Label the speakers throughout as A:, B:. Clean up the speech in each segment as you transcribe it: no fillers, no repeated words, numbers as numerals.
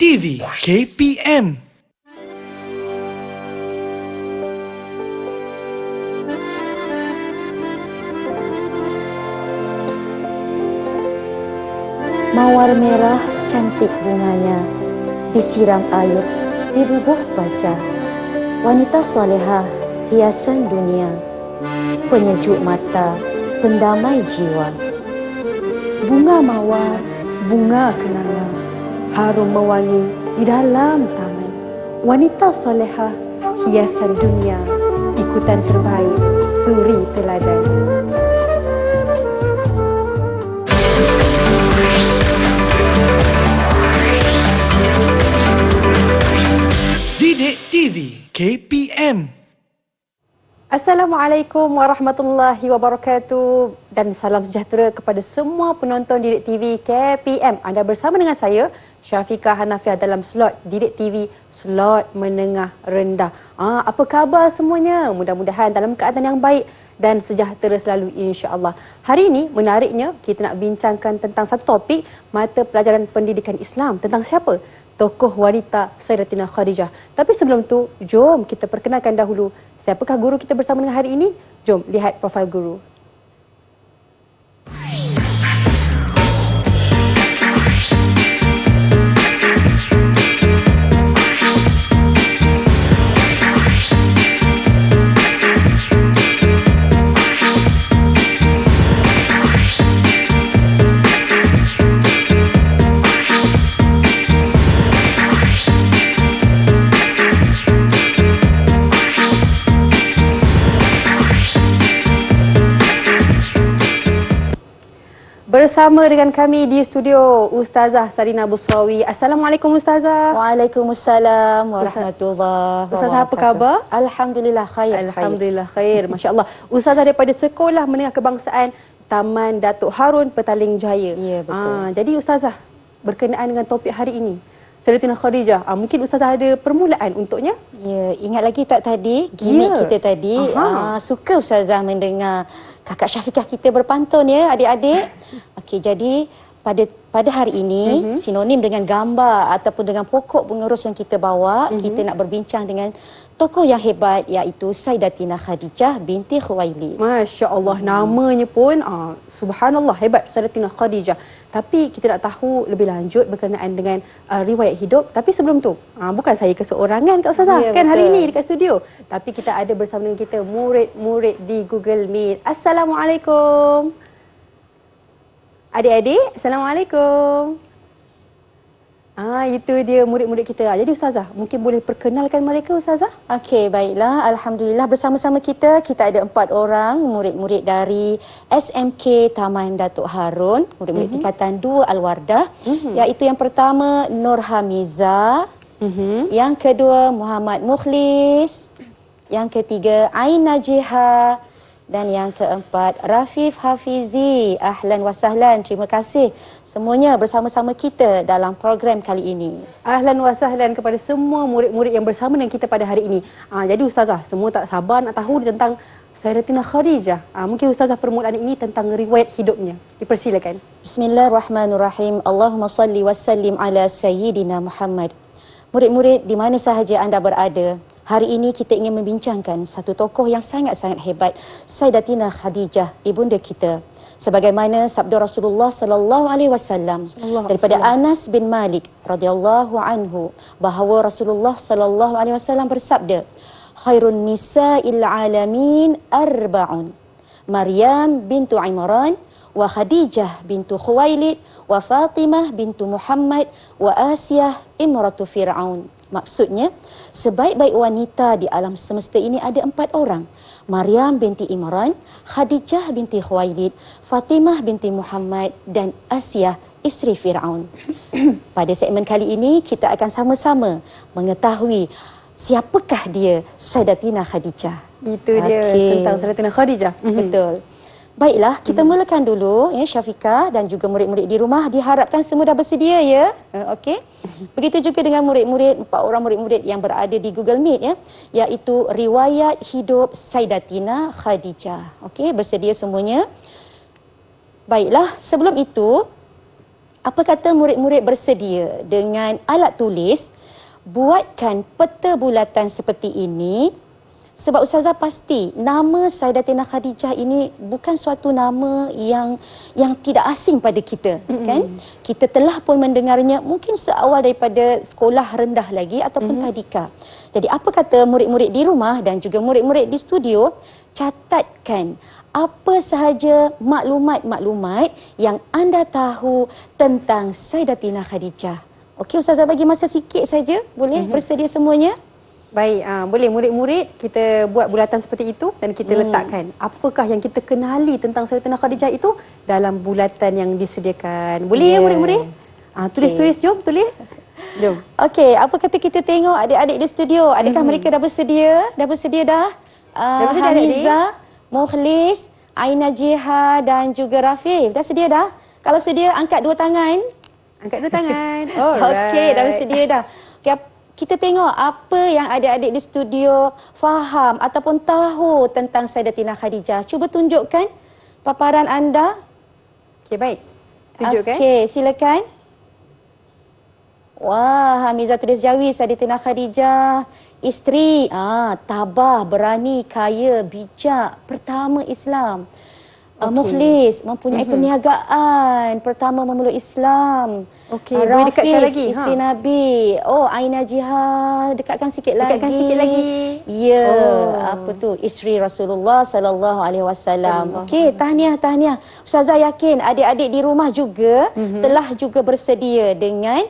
A: TV KPM.
B: Mawar merah cantik bunganya, disiram air di bubuh baja. Wanita salehah, hiasan dunia, penyejuk mata, pendamai jiwa.
C: Bunga mawar, bunga kenangan, harum mewangi di dalam taman. Wanita solehah, hiasan dunia, ikutan terbaik, suri teladan.
A: Didik TV KPM.
C: Assalamualaikum warahmatullahi wabarakatuh dan salam sejahtera kepada semua penonton Didik TV KPM. Anda bersama dengan saya, Syafiqah Hanafiah dalam slot Didik TV slot menengah rendah. Apa khabar semuanya? Mudah-mudahan dalam keadaan yang baik dan sejahtera selalu insya-Allah. Hari ini menariknya kita nak bincangkan tentang satu topik mata pelajaran pendidikan Islam. Tentang siapa? Tokoh wanita Sayyidatina Khadijah. Tapi sebelum tu, jom kita perkenalkan dahulu siapakah guru kita bersama dengan hari ini. Jom lihat profil guru. Bersama dengan kami di studio Ustazah Sarina Busrawi. Assalamualaikum Ustazah.
B: Waalaikumsalam warahmatullahi wabarakatuh.
C: Ustazah, apa khabar?
B: Alhamdulillah khair.
C: Alhamdulillah khair. Masya-Allah. Ustazah daripada Sekolah Menengah Kebangsaan Taman Datuk Harun Petaling Jaya.
B: Ya, betul.
C: Jadi Ustazah, berkenaan dengan topik hari ini, Sayyidatina Khadijah, mungkin Ustazah ada permulaan untuknya?
B: Ya, ingat lagi tak tadi gimik kita tadi? Suka Ustazah mendengar kakak Syafiqah kita berpantun ya adik-adik. Okey, jadi pada hari ini sinonim dengan gambar ataupun dengan pokok pengerus yang kita bawa, kita nak berbincang dengan tokoh yang hebat iaitu Sayyidatina Khadijah binti Khuwailid.
C: Masya-Allah, namanya pun subhanallah hebat, Sayyidatina Khadijah. Tapi kita nak tahu lebih lanjut berkenaan dengan riwayat hidup. Tapi sebelum tu, bukan saya keseorangan Kak Ustazah,
B: Ya,
C: kan
B: betul.
C: hari ini dekat studio. Tapi kita ada bersama dengan kita murid-murid di Google Meet. Assalamualaikum. Adik-adik, Assalamualaikum. Itu dia murid-murid kita. Jadi Ustazah, mungkin boleh perkenalkan mereka Ustazah?
B: Okey, baiklah. Alhamdulillah bersama-sama kita ada 4 orang murid-murid dari SMK Taman Datuk Harun, murid-murid tingkatan 2 Al-Wardah, iaitu yang pertama Nur Hamiza, yang kedua Muhammad Mukhlis, yang ketiga Ain Najiha, dan yang keempat Rafif Hafizi. Ahlan wa sahlan. Terima kasih semuanya bersama-sama kita dalam program kali ini.
C: Ahlan wa sahlan kepada semua murid-murid yang bersama dengan kita pada hari ini. Jadi Ustazah, semua tak sabar nak tahu tentang Sayyidatina Khadijah. Mungkin Ustazah permulaan ini tentang riwayat hidupnya. Dipersilakan.
B: Bismillahirrahmanirrahim. Allahumma salli wa sallim ala Sayyidina Muhammad. Murid-murid di mana sahaja anda berada, hari ini kita ingin membincangkan satu tokoh yang sangat-sangat hebat, Sayyidatina Khadijah, ibunda kita. Sebagaimana sabda Rasulullah sallallahu alaihi wasallam daripada Anas bin Malik radhiyallahu anhu bahawa Rasulullah sallallahu alaihi wasallam bersabda, "Khairun nisa'il alamin arba'un. Maryam bintu Imran wa Khadijah bintu Khuwailid wa Fatimah bintu Muhammad wa Asiyah imratu Fir'aun." Maksudnya, sebaik-baik wanita di alam semesta ini ada 4 orang. Maryam binti Imran, Khadijah binti Khuwailid, Fatimah binti Muhammad dan Asiyah isteri Fir'aun. Pada segmen kali ini, kita akan sama-sama mengetahui siapakah dia Sayyidatina Khadijah.
C: Itu dia tentang Sayyidatina Khadijah.
B: Betul. Baiklah, kita mulakan dulu ya Syafiqah dan juga murid-murid di rumah, diharapkan semua dah bersedia ya. Okey. Begitu juga dengan murid-murid, 4 orang murid-murid yang berada di Google Meet ya, iaitu riwayat hidup Sayyidatina Khadijah. Okey, bersedia semuanya? Baiklah, sebelum itu Apa kata murid-murid bersedia dengan alat tulis buatkan peta bulatan seperti ini? Sebab Ustazah pasti nama Sayyidatina Khadijah ini bukan suatu nama yang tidak asing pada kita, kan? Kita telah pun mendengarnya mungkin seawal daripada sekolah rendah lagi ataupun tadika. Jadi apa kata murid-murid di rumah dan juga murid-murid di studio, catatkan apa sahaja maklumat-maklumat yang anda tahu tentang Sayyidatina Khadijah. Okey, Ustazah bagi masa sikit saja, boleh? Bersedia semuanya?
C: Baik, boleh murid-murid kita buat bulatan seperti itu dan kita letakkan apakah yang kita kenali tentang Sayyidatina Khadijah itu dalam bulatan yang disediakan. Boleh ya murid-murid? Tulis-tulis, jom tulis. Jom.
B: Okey, apa kata kita tengok adik-adik di studio? Adakah mereka dah bersedia? Dah bersedia dah?
C: Dah bersedia,
B: Hamiza, Mukhlis, Aina Jiha dan juga Rafif. Dah sedia dah? Kalau sedia, angkat dua tangan.
C: Angkat dua tangan.
B: Okey, dah bersedia dah. Okay, kita tengok apa yang adik-adik di studio faham ataupun tahu tentang Sayyidatina Khadijah. Cuba tunjukkan paparan anda.
C: Okey, baik. Tunjukkan.
B: Okey, silakan. Wah, Hamiza tulis Jawi, Sayyidatina Khadijah, isteri, tabah, berani, kaya, bijak, pertama Islam. Mukhlis, mempunyai perniagaan, pertama memeluk Islam.
C: Okey, boleh dekatkan lagi.
B: Isteri Nabi. Oh, Aina Jihad, dekatkan sikit lagi.
C: Dekatkan sikit lagi.
B: Ya, apa tu? Isteri Rasulullah sallallahu alaihi wasallam. Okey, tahniah. Ustazah yakin adik-adik di rumah juga telah juga bersedia dengan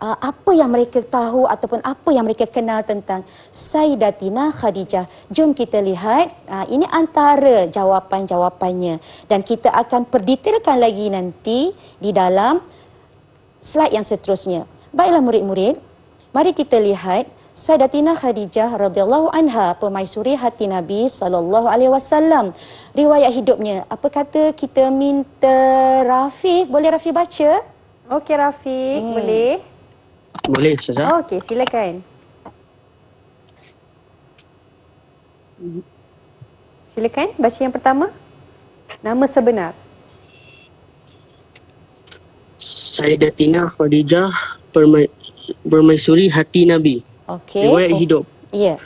B: apa yang mereka tahu ataupun apa yang mereka kenal tentang Sayyidatina Khadijah. Jom kita lihat, ini antara jawapan-jawapannya dan kita akan perdetailkan lagi nanti di dalam slide yang seterusnya. Baiklah murid-murid, mari kita lihat Sayyidatina Khadijah radhiyallahu anha, permaisuri hati Nabi sallallahu alaihi wasallam. Riwayat hidupnya, apa kata kita minta Rafiq, boleh Rafiq baca?
C: Okey Rafiq, boleh?
D: Boleh, Ustazah.
C: Okey, silakan. Silakan baca yang pertama. Nama sebenar.
D: Sayyidatina Khadijah, permaisuri hati Nabi.
B: Okey.
D: Riwayat hidup.
B: Ya.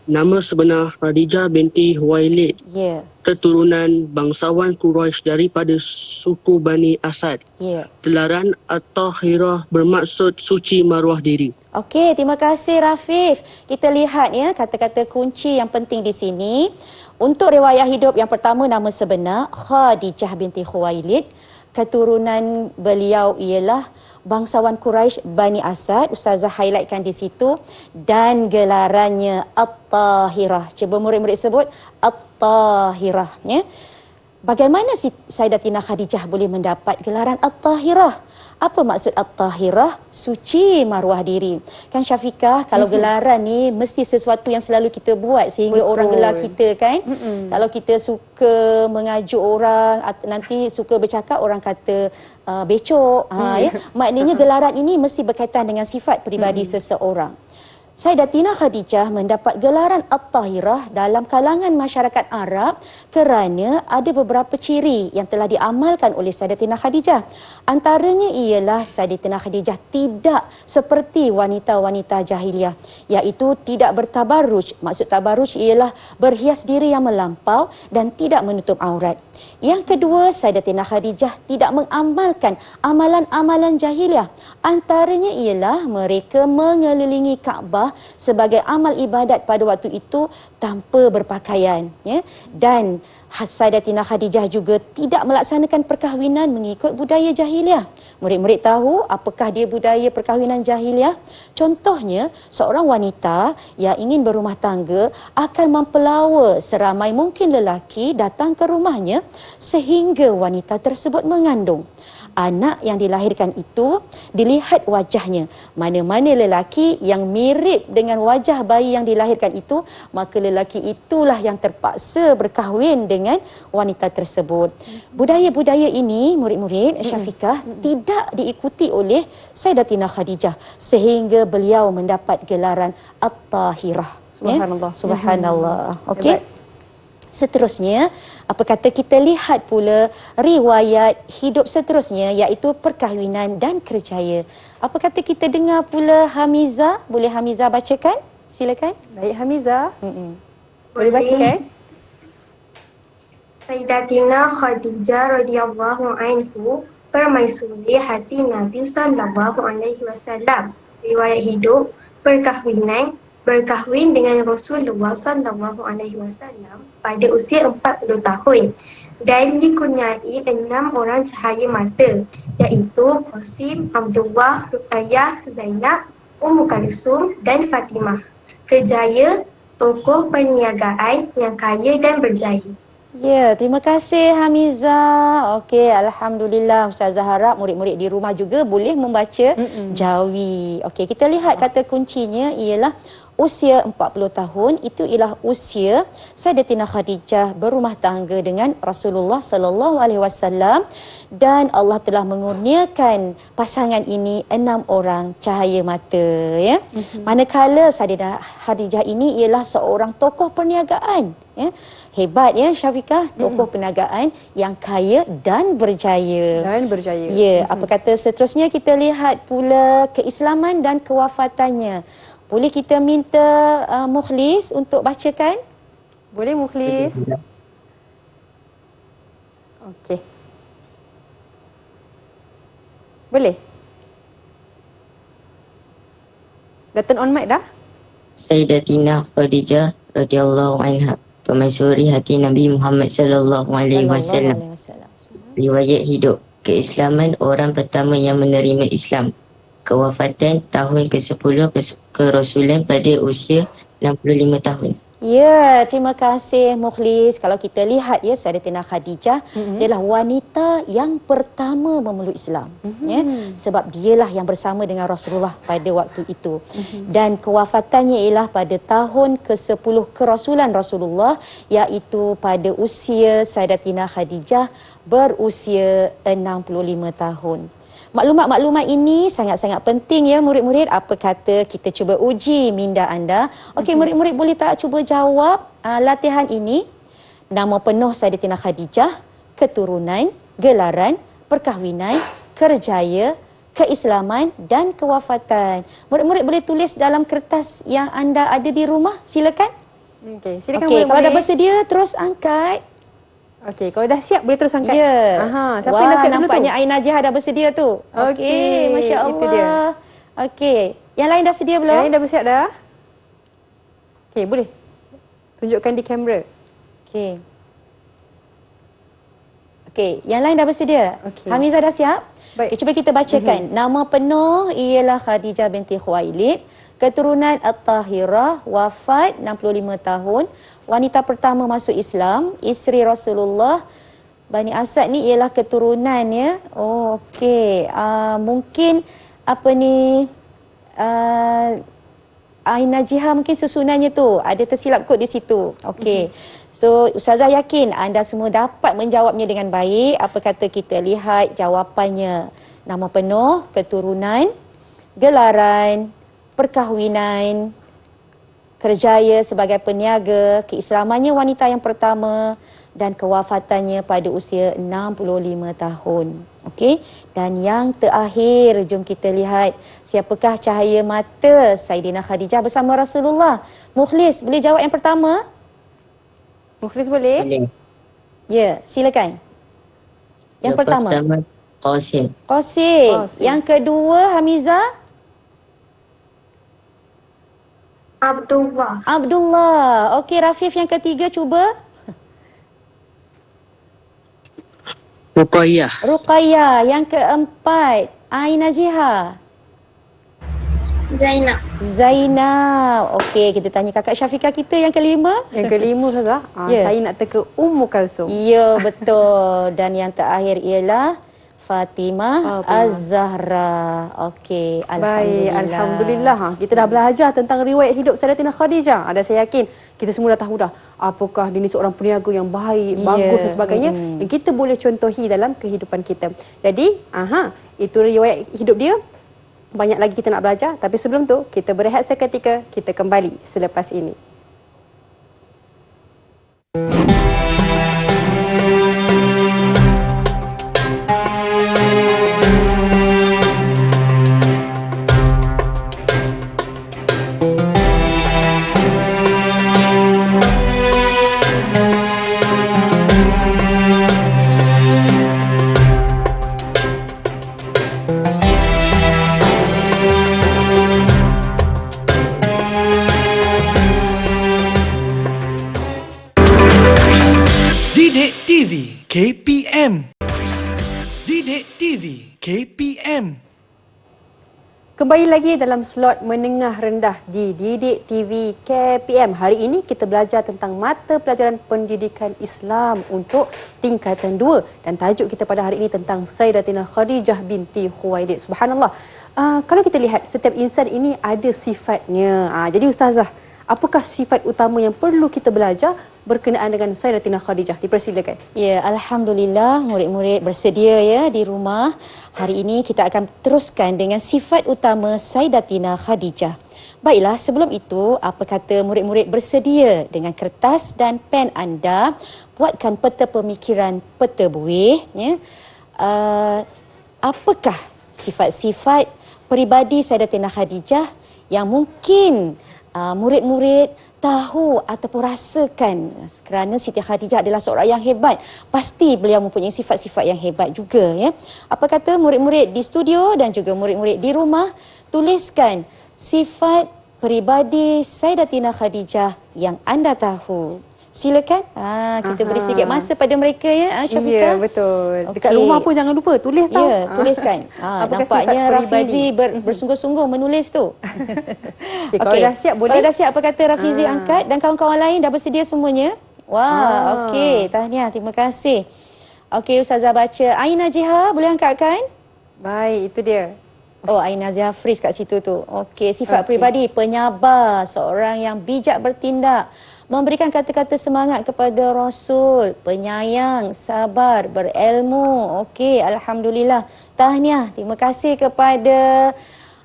D: Nama sebenar Khadijah binti Huwailid.
B: Ya.
D: Keturunan bangsawan Quraisy daripada suku Bani Asad.
B: Ya.
D: Telaran At-Tahirah bermaksud suci maruah diri.
B: Okey, terima kasih Rafif. Kita lihat ya kata-kata kunci yang penting di sini. Untuk riwayat hidup yang pertama, nama sebenar Khadijah binti Khuwailid. Keturunan beliau ialah bangsawan Quraisy Bani Asad. Ustazah highlightkan di situ. Dan gelarannya At-Tahirah. Cuba murid-murid sebut At-Tahirah. Ya. Bagaimana Sayyidatina Khadijah boleh mendapat gelaran At-Tahirah? Apa maksud At-Tahirah? Suci maruah diri. Kan Syafiqah, kalau gelaran ni mesti sesuatu yang selalu kita buat sehingga orang gelar kita kan. Kalau kita suka mengajuk orang, nanti suka bercakap orang kata becok. Ya. Maknanya gelaran ini mesti berkaitan dengan sifat peribadi seseorang. Sayyidatina Khadijah mendapat gelaran At-Tahirah dalam kalangan masyarakat Arab kerana ada beberapa ciri yang telah diamalkan oleh Sayyidatina Khadijah. Antaranya ialah Sayyidatina Khadijah tidak seperti wanita-wanita jahiliah, iaitu tidak bertabarruj. Maksud tabarruj ialah berhias diri yang melampau dan tidak menutup aurat. Yang kedua, Sayyidatina Khadijah tidak mengamalkan amalan-amalan jahiliah. Antaranya ialah mereka mengelilingi Kaabah sebagai amal ibadat pada waktu itu tanpa berpakaian, ya. Dan Sayyidatina Khadijah juga tidak melaksanakan perkahwinan mengikut budaya jahiliah. Murid-murid tahu apakah dia budaya perkahwinan jahiliah? Contohnya, seorang wanita yang ingin berumah tangga akan mempelawa seramai mungkin lelaki datang ke rumahnya sehingga wanita tersebut mengandung. Anak yang dilahirkan itu dilihat wajahnya. Mana-mana lelaki yang mirip dengan wajah bayi yang dilahirkan itu, maka lelaki itulah yang terpaksa berkahwin dengan wanita tersebut. Budaya-budaya ini, murid-murid Syafiqah, tidak diikuti oleh Sayyidatina Khadijah sehingga beliau mendapat gelaran At-Tahirah.
C: Subhanallah.
B: Subhanallah. Okey. Seterusnya, apa kata kita lihat pula riwayat hidup seterusnya iaitu perkahwinan dan kerjaya. Apa kata kita dengar pula Hamizah? Boleh Hamizah bacakan? Silakan.
C: Baik Hamizah. Boleh bacakan?
E: Sayyidatina Khadijah radhiyallahu anhu permaisuri hati Nabi sallallahu alaihi wasallam. Riwayat hidup perkahwinan berkahwin dengan Rasulullah sallallahu alaihi wasallam pada usia 40 tahun dan dikurniai 6 orang cahaya mata iaitu Qasim, Abdullah, Ruqayyah, Zainab, Ummu Kalsum dan Fatimah. Kerjaya tokoh perniagaan yang kaya dan berjaya.
B: Ya, terima kasih Hamizah. Okey, alhamdulillah Ustazah harap murid-murid di rumah juga boleh membaca jawi. Okey, kita lihat kata kuncinya ialah usia 40 tahun. Itu ialah usia Sayyidatina Khadijah berumah tangga dengan Rasulullah sallallahu alaihi wasallam dan Allah telah mengurniakan pasangan ini 6 orang cahaya mata ya. Manakala Sayyidatina Khadijah ini ialah seorang tokoh perniagaan ya. Hebat ya Syafiqah, tokoh perniagaan yang kaya dan berjaya.
C: Dan berjaya.
B: Ya, apa kata seterusnya kita lihat pula keislaman dan kewafatannya. Boleh kita minta Mukhlis untuk bacakan?
C: Boleh Mukhlis? Okey. Boleh? Dah turn on mic dah?
F: Sayyidatina Khadijah radhiyallahu anha, permaisuri hati Nabi Muhammad sallallahu alaihi wasallam. Riwayat hidup keislaman orang pertama yang menerima Islam. Kewafatan tahun ke-10 kerasulan pada usia 65 tahun.
B: Ya, terima kasih Mukhlis. Kalau kita lihat ya, Sayyidatina Khadijah adalah wanita yang pertama memeluk Islam. Ya, sebab dialah yang bersama dengan Rasulullah pada waktu itu. Dan kewafatannya ialah pada tahun ke-10 kerasulan Rasulullah iaitu pada usia Sayyidatina Khadijah berusia 65 tahun. Maklumat-maklumat ini sangat-sangat penting ya murid-murid. Apa kata kita cuba uji minda anda. Okey, murid-murid boleh tak cuba jawab latihan ini. Nama penuh Sayyidatina Khadijah, keturunan, gelaran, perkahwinan, kerjaya, keislaman dan kewafatan. Murid-murid boleh tulis dalam kertas yang anda ada di rumah. Silakan.
C: Okey, silakan
B: Okey,
C: murid-murid.
B: kalau dah bersedia terus angkat.
C: Okey, kalau dah siap boleh terus angkat.
B: Ya.
C: Aha, siapa
B: Wah,
C: yang dah siap dulu tu?
B: nampaknya Ain Najah dah bersedia tu.
C: Okey,
B: Masya Allah.
C: itu dia.
B: Okey. Yang lain dah sedia belum?
C: Yang lain dah bersiap dah? Okey, boleh. Tunjukkan di kamera.
B: Okey. Okey, yang lain dah bersedia?
C: Okey.
B: Hamizah dah siap?
C: Baik.
B: Okay, cuba kita bacakan. Nama penuh ialah Khadijah binti Khuwailid. Keturunan At-Tahirah, wafat 65 tahun. Wanita pertama masuk Islam, isteri Rasulullah. Bani Asad ni ialah keturunan ya. Oh, okey. Mungkin apa ni Ain Najihah mungkin susunannya tu ada tersilap kot di situ. Okey. So Ustazah yakin anda semua dapat menjawabnya dengan baik. Apa kata kita lihat jawapannya. Nama penuh, keturunan, gelaran, perkahwinan, kerjaya sebagai peniaga, keislamannya wanita yang pertama dan kewafatannya pada usia 65 tahun. Okey, dan yang terakhir jom kita lihat siapakah cahaya mata Sayyidina Khadijah bersama Rasulullah. Mukhlis, boleh jawab yang pertama?
C: Mukhlis boleh?
F: Boleh.
B: Ya, silakan. Yang pertama.
F: Qasim.
B: Qasim.
C: Qasim.
B: Yang kedua Hamizah?
E: Abdullah.
B: Abdullah. Okey, Rafif yang ketiga cuba.
D: Ruqayyah.
B: Ruqayyah. Yang keempat Ain Najihah.
E: Zainab.
B: Zainab. Okey, kita tanya kakak Syafiqah kita yang kelima.
C: Yang kelima Ustazah,
B: Ya.
C: saya nak teka Ummu Kalsum.
B: Ya, betul. Dan yang terakhir ialah Fatimah Az-Zahra. Okey,
C: Baik,
B: alhamdulillah.
C: Alhamdulillah. Kita dah belajar tentang riwayat hidup Sayyidatina Khadijah. Ada saya yakin kita semua dah tahu dah apakah dia ni seorang peniaga yang baik, bagus dan sebagainya yang kita boleh contohi dalam kehidupan kita. Jadi, itu riwayat hidup dia. Banyak lagi kita nak belajar, tapi sebelum tu kita berehat seketika, kita kembali selepas ini.
A: Didik TV KPM. Didik TV KPM.
C: Kembali lagi dalam slot menengah rendah di Didik TV KPM. Hari ini kita belajar tentang mata pelajaran pendidikan Islam untuk tingkatan 2 dan tajuk kita pada hari ini tentang Sayyidatina Khadijah binti Khuwailid. Subhanallah. Kalau kita lihat setiap insan ini ada sifatnya. Jadi Ustazah, apakah sifat utama yang perlu kita belajar berkenaan dengan Sayyidatina Khadijah? Dipersilakan.
B: Ya, Alhamdulillah murid-murid bersedia ya di rumah. Hari ini kita akan teruskan dengan sifat utama Sayyidatina Khadijah. Baiklah, sebelum itu, apa kata murid-murid bersedia dengan kertas dan pen anda, buatkan peta pemikiran, peta buih. Ya. Apakah sifat-sifat peribadi Sayyidatina Khadijah yang mungkin murid-murid tahu ataupun rasakan kerana Siti Khadijah adalah seorang yang hebat. Pasti beliau mempunyai sifat-sifat yang hebat juga. Ya. Apa kata murid-murid di studio dan juga murid-murid di rumah, tuliskan sifat peribadi Sayyidatina Khadijah yang anda tahu. Silakan. Kita beri sedikit masa pada mereka ya, Syafiqah.
C: Ya, betul.
B: Okey.
C: Dekat rumah pun jangan lupa tulis tau.
B: Ya, tuliskan.
C: Apakah
B: Nampaknya
C: sifat
B: Rafizi bersungguh-sungguh menulis tu.
C: Kalau dah siap boleh.
B: Kalau dah siap, apa kata Rafizi angkat dan kawan-kawan lain dah bersedia semuanya? Wah, okey. Tahniah, terima kasih. Okey, Ustazah baca. Aina Jiha, boleh angkatkan?
C: Baik, itu dia.
B: Oh, Aina Jiha freeze kat situ tu. Okey, sifat peribadi, penyabar, seorang yang bijak bertindak, memberikan kata-kata semangat kepada Rasul, penyayang, sabar, berilmu. Okey, Alhamdulillah. Tahniah, terima kasih kepada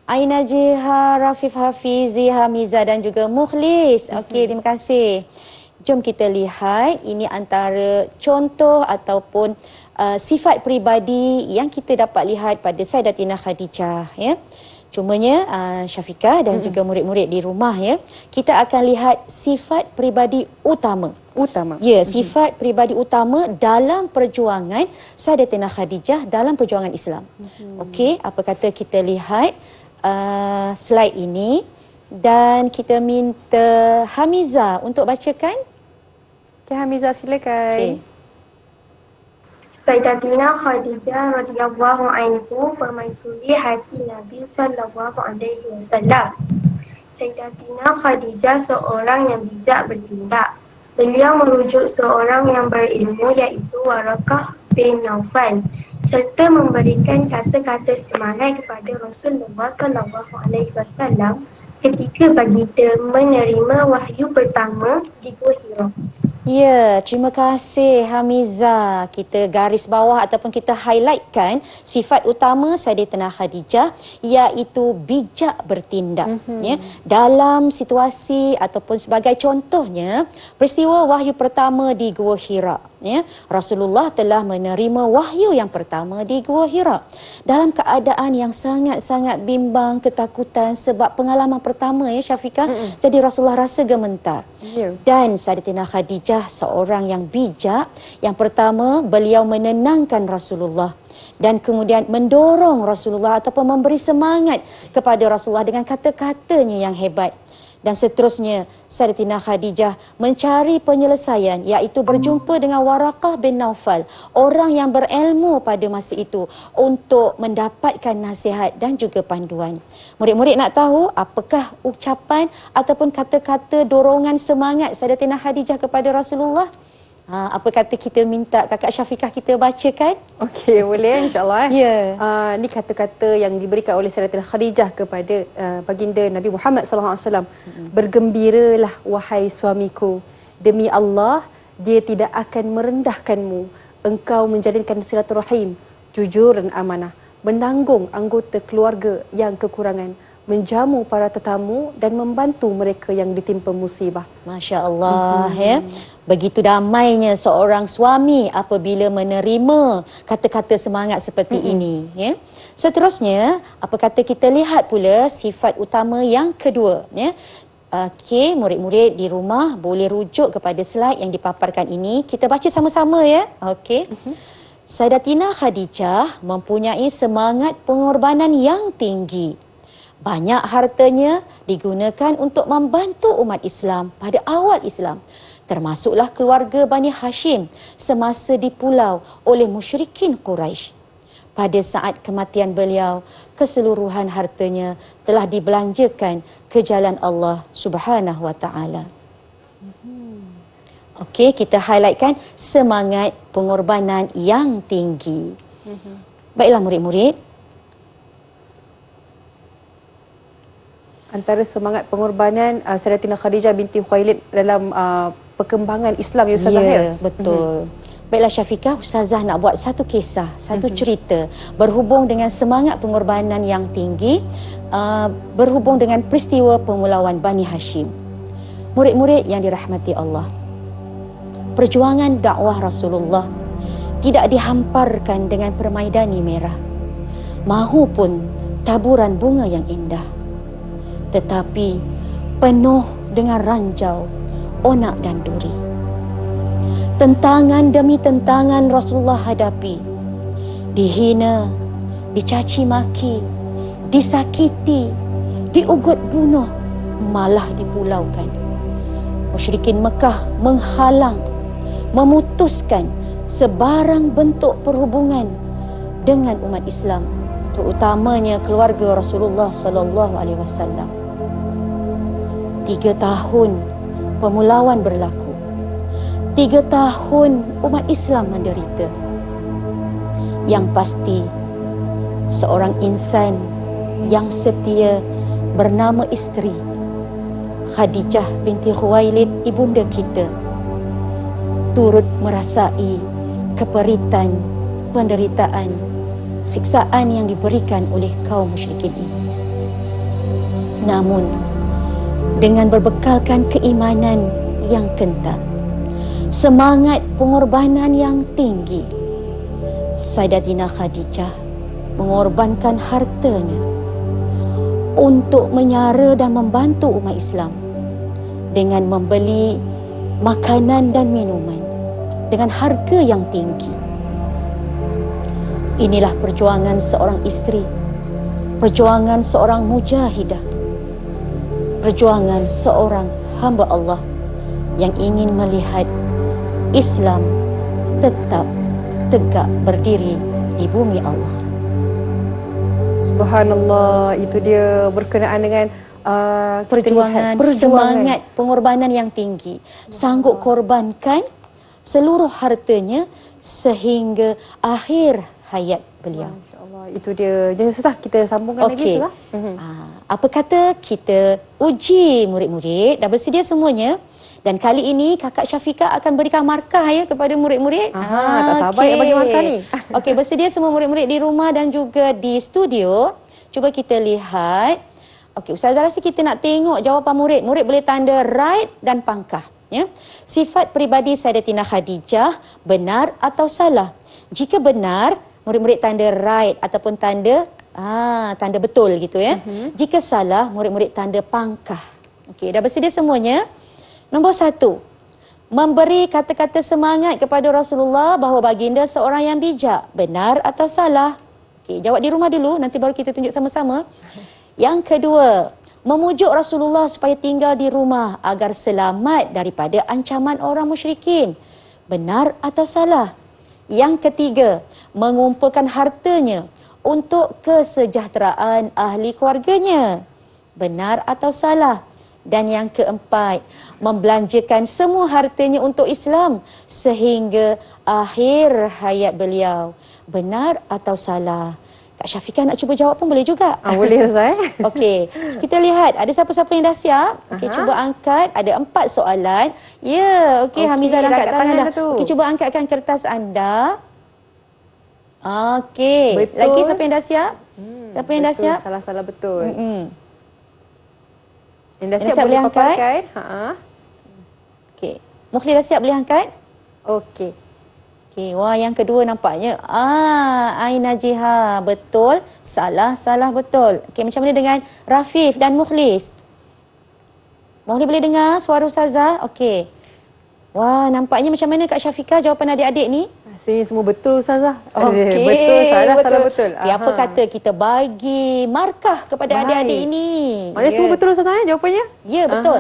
B: Aina Jiha, Rafif Hafizi, Hamiza dan juga Mukhlis. Okey, terima kasih. Jom kita lihat, ini antara contoh ataupun sifat peribadi yang kita dapat lihat pada Sayyidatina Khadijah. Ya. Cumanya Syafiqah dan juga murid-murid di rumah ya, kita akan lihat sifat peribadi utama. Ya, sifat peribadi utama dalam perjuangan Sayyidatina Khadijah dalam perjuangan Islam. Okey, apa kata kita lihat slide ini dan kita minta Hamiza untuk bacakan.
C: Okey, Hamiza silakan.
B: Okey.
E: Sayyidatina Khadijah radhiyallahu anhu permaisuri hati Nabi sallallahu alaihi wasallam. Sayyidatina Khadijah seorang yang bijak bertindak. Beliau merujuk seorang yang berilmu iaitu Warakah bin Naufal serta memberikan kata-kata semangat kepada Rasulullah sallallahu alaihi wasallam ketika baginda menerima wahyu pertama di Gua Hira.
B: Ya, terima kasih Hamiza. Kita garis bawah ataupun kita highlightkan sifat utama Sayyidatina Khadijah iaitu bijak bertindak. Ya, dalam situasi ataupun sebagai contohnya peristiwa wahyu pertama di Gua Hira. Ya, Rasulullah telah menerima wahyu yang pertama di Gua Hira dalam keadaan yang sangat-sangat bimbang, ketakutan sebab pengalaman pertama ya Syafiqah. Jadi Rasulullah rasa gemetar. Dan Sayyidatina Khadijah seorang yang bijak. Yang pertama, beliau menenangkan Rasulullah dan kemudian mendorong Rasulullah ataupun memberi semangat kepada Rasulullah dengan kata-katanya yang hebat. Dan seterusnya, Sayyidatina Khadijah mencari penyelesaian iaitu berjumpa dengan Warakah bin Naufal, orang yang berilmu pada masa itu untuk mendapatkan nasihat dan juga panduan. Murid-murid nak tahu apakah ucapan ataupun kata-kata dorongan semangat Sayyidatina Khadijah kepada Rasulullah? Apa kata kita minta kakak Syafiqah kita bacakan?
C: Okey, boleh insya-Allah.
B: Ya.
C: Ni kata-kata yang diberikan oleh Sayyidatina Khadijah kepada baginda Nabi Muhammad sallallahu alaihi wasallam. Bergembiralah wahai suamiku, demi Allah dia tidak akan merendahkanmu. Engkau menjalinkan silaturahim, jujur dan amanah, menanggung anggota keluarga yang kekurangan, menjamu para tetamu dan membantu mereka yang ditimpa musibah.
B: Masya Allah, ya. Begitu damainya seorang suami apabila menerima kata-kata semangat seperti ini, ya. Seterusnya, apa kata kita lihat pula sifat utama yang kedua, ya. Okey, murid-murid di rumah boleh rujuk kepada slide yang dipaparkan ini. Kita baca sama-sama, ya. Okey. Sayyidatina Khadijah mempunyai semangat pengorbanan yang tinggi. Banyak hartanya digunakan untuk membantu umat Islam pada awal Islam, termasuklah keluarga Bani Hashim semasa dipulau oleh musyrikin Quraisy. Pada saat kematian beliau, keseluruhan hartanya telah dibelanjakan ke jalan Allah Subhanahu wa taala. Okey, kita highlightkan semangat pengorbanan yang tinggi. Baiklah murid-murid,
C: Antara semangat pengorbanan Sayyidatina Khadijah binti Khuwailid dalam perkembangan Islam, ya Ustazah.
B: ya, betul. Baiklah Syafiqah, Ustazah nak buat satu kisah, satu cerita berhubung dengan semangat pengorbanan yang tinggi, berhubung dengan peristiwa pemulauan Bani Hashim. Murid-murid yang dirahmati Allah, perjuangan dakwah Rasulullah tidak dihamparkan dengan permaidani merah, mahupun taburan bunga yang indah, tetapi penuh dengan ranjau, onak dan duri. Tentangan demi tentangan Rasulullah hadapi. Dihina, dicaci maki, disakiti, diugut bunuh, malah dipulaukan. Musyrikin Mekah menghalang, memutuskan sebarang bentuk perhubungan dengan umat Islam, terutamanya keluarga Rasulullah sallallahu alaihi wasallam. 3 tahun pemulauan berlaku. 3 tahun umat Islam menderita. Yang pasti, seorang insan yang setia bernama isteri Khadijah binti Khuwailid, ibunda kita, turut merasai keperitan, penderitaan, siksaan yang diberikan oleh kaum musyrikin ini. Namun, dengan berbekalkan keimanan yang kental, semangat pengorbanan yang tinggi, Sayyidatina Khadijah mengorbankan hartanya untuk menyara dan membantu umat Islam dengan membeli makanan dan minuman dengan harga yang tinggi. Inilah perjuangan seorang isteri, perjuangan seorang mujahidah, perjuangan seorang hamba Allah yang ingin melihat Islam tetap tegak berdiri di bumi Allah.
C: Subhanallah, itu dia berkenaan dengan
B: Perjuangan, semangat pengorbanan yang tinggi. Sanggup korbankan seluruh hartanya sehingga akhir hayat beliau.
C: Masya-Allah, itu dia. Jadi Ustazah, kita sambungkan lagi Ustazah.
B: Apa kata kita uji murid-murid? Dah bersedia semuanya? Dan kali ini Kakak Syafiqah akan berikan markah ya kepada murid-murid.
C: Tak sabar nak bagi markah ni.
B: Okey, bersedia semua murid-murid di rumah dan juga di studio. Cuba kita lihat. Okey, Ustazah rasa kita nak tengok jawapan murid. Murid boleh tanda right dan pangkah. Ya. Sifat peribadi Sayyidatina Khadijah benar atau salah? Jika benar, murid-murid tanda right ataupun tanda tanda betul gitu ya. Jika salah, murid-murid tanda pangkah. Okey, dah bersedia semuanya? Nombor 1, memberi kata-kata semangat kepada Rasulullah bahawa baginda seorang yang bijak. Benar atau salah? Okey, jawab di rumah dulu, nanti baru kita tunjuk sama-sama. Yang kedua, memujuk Rasulullah supaya tinggal di rumah agar selamat daripada ancaman orang musyrikin. Benar atau salah? Yang ketiga, mengumpulkan hartanya untuk kesejahteraan ahli keluarganya. Benar atau salah? Dan yang keempat, membelanjakan semua hartanya untuk Islam sehingga akhir hayat beliau. Benar atau salah? Kak Syafiqah nak cuba jawab pun boleh juga.
C: Boleh Ustazah.
B: Okey, kita lihat ada siapa-siapa yang dah siap. Okey, cuba angkat. Ada 4 soalan. Ya, okey, Hamizah dah angkat tangan dah. Okey, cuba angkatkan kertas anda. Okey, lagi siapa yang dah siap? Siapa yang dah siap?
C: Salah-salah betul. Yang dah siap boleh paparkan.
B: Okey. Mukhlis dah siap boleh angkat?
C: Okey.
B: Okey, wah yang kedua nampaknya Aina Jiha, betul, salah betul. Okey, macam mana dengan Rafif dan Mukhlis? Mukhlis boleh dengar suara Ustazah? Okey. Wah, nampaknya macam mana Kak Syafiqah jawapan adik-adik ni?
C: Rasanya semua betul Ustazah.
B: Okey,
C: betul, salah betul.
B: Okay, apa kata kita bagi markah kepada adik-adik ini?
C: Maknanya semua betul Ustazah jawapannya?
B: Ya, betul.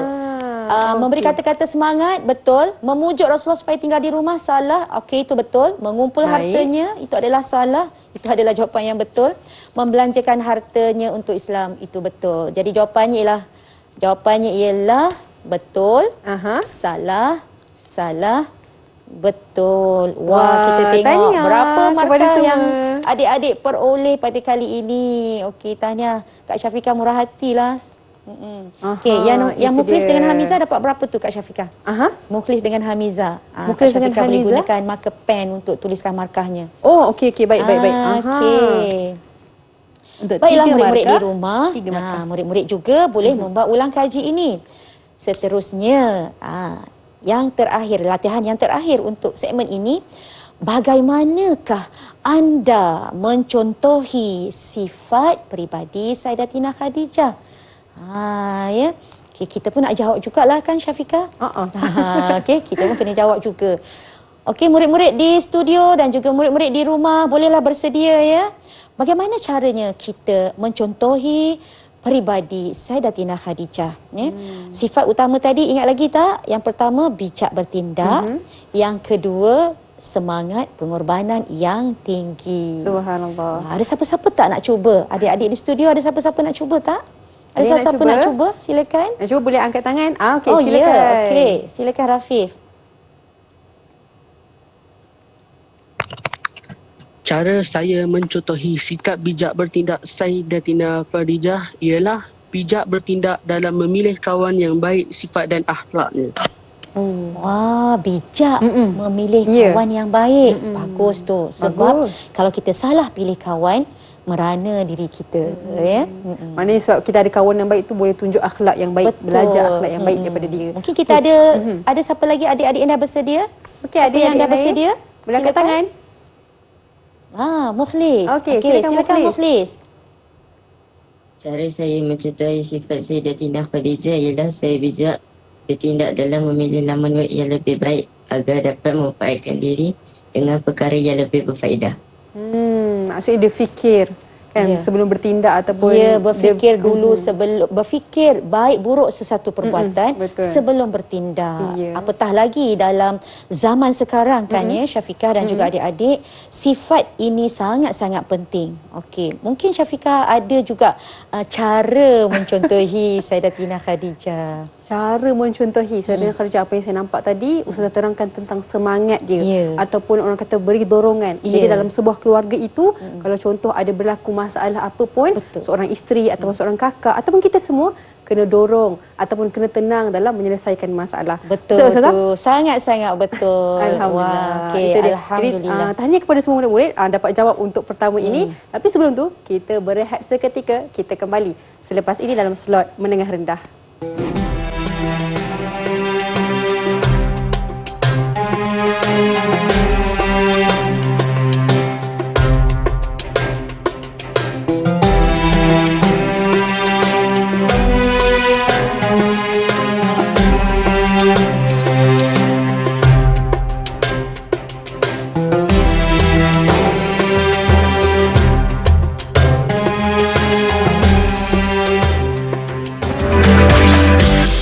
B: Memberi kata-kata semangat, betul. Memujuk Rasulullah supaya tinggal di rumah, salah. Okey, itu betul. Mengumpul hartanya, itu adalah salah. Itu adalah jawapan yang betul. Membelanjakan hartanya untuk Islam, itu betul. Jadi jawapannya ialah betul, salah, betul. Wah, kita tengok berapa markah yang adik-adik peroleh pada kali ini. Okey, tahniah Kak Syafiqah, murah hatilah. Okey, yang Mukhlis dengan Hamizah dapat berapa tu Kak Syafiqah? Mukhlis dengan Hamizah.
C: Mukhlis dengan
B: Kak Syafiqah boleh
C: Hamizah
B: gunakan marker pen untuk tuliskan markahnya.
C: Oh, okey, baik.
B: Okey.
C: Untuk
B: Baiklah
C: tiga
B: murid-murid
C: markah,
B: di rumah.
C: tiga markah.
B: Murid-murid juga boleh membuat ulang kaji ini. Seterusnya, yang terakhir, latihan yang terakhir untuk segmen ini, bagaimanakah anda mencontohi sifat peribadi Sayyidatina Khadijah? Ya. Okay, kita pun nak jawab jugalah kan Syafiqah? Okey, kita pun kena jawab juga. Okey, murid-murid di studio dan juga murid-murid di rumah, bolehlah bersedia ya. Bagaimana caranya kita mencontohi peribadi Sayyidatina Khadijah? Ya? Sifat utama tadi ingat lagi tak? Yang pertama, bijak bertindak. Yang kedua, semangat pengorbanan yang tinggi.
C: Subhanallah.
B: Ada siapa-siapa tak nak cuba? Adik-adik di studio ada siapa-siapa nak cuba tak? Ada siapa-siapa nak cuba? Silakan.
C: Nak cuba boleh angkat tangan. Okey,
B: silakan.
C: silakan.
B: Okey, silakan Rafif.
D: Cara saya mencontohi sikap bijak bertindak Sayyidatina Khadijah ialah bijak bertindak dalam memilih kawan yang baik sifat dan akhlaknya.
B: Wah, bijak memilih kawan yang baik. Bagus tu. Sebab kalau kita salah pilih kawan, merana diri kita. Ya?
C: Maknanya sebab kita ada kawan yang baik tu boleh tunjuk akhlak yang baik, belajar akhlak yang baik daripada dia.
B: Mungkin kita ada siapa lagi adik-adik yang dah bersedia?
C: Okey, adik
B: yang dah bersedia?
C: Boleh angkat tangan.
B: Mukhlis.
C: Okey,
B: silakan Mukhlis.
F: Cara saya mencontohi sifat Sayyidatina Khadijah ialah saya bijak bertindak dalam memilih laman yang lebih baik agar dapat memanfaatkan diri dengan perkara yang lebih berfaedah.
C: Maksudnya dia fikir kan sebelum bertindak ataupun
B: berfikir dulu sebelum berfikir baik buruk sesuatu perbuatan sebelum bertindak. Apatah lagi dalam zaman sekarang kan ya Syafiqah dan juga adik-adik, sifat ini sangat-sangat penting. Okey, mungkin Syafiqah ada juga cara mencontohi Sayyidatina Khadijah.
C: Cara mencontohi Sayyidatina Khadijah, apa yang saya nampak tadi, Ustazah terangkan tentang semangat dia ataupun orang kata beri dorongan. Jadi dalam sebuah keluarga itu, kalau contoh ada berlaku masalah apa pun, seorang isteri ataupun seorang kakak ataupun kita semua kena dorong ataupun kena tenang dalam menyelesaikan masalah.
B: Betul tu. Sangat-sangat betul.
C: Alhamdulillah.
B: Wah, okay, alhamdulillah.
C: Jadi, tahniah kepada semua murid-murid dapat jawab untuk pertama ini. Tapi sebelum tu, kita berehat seketika, kita kembali selepas ini dalam slot menengah rendah.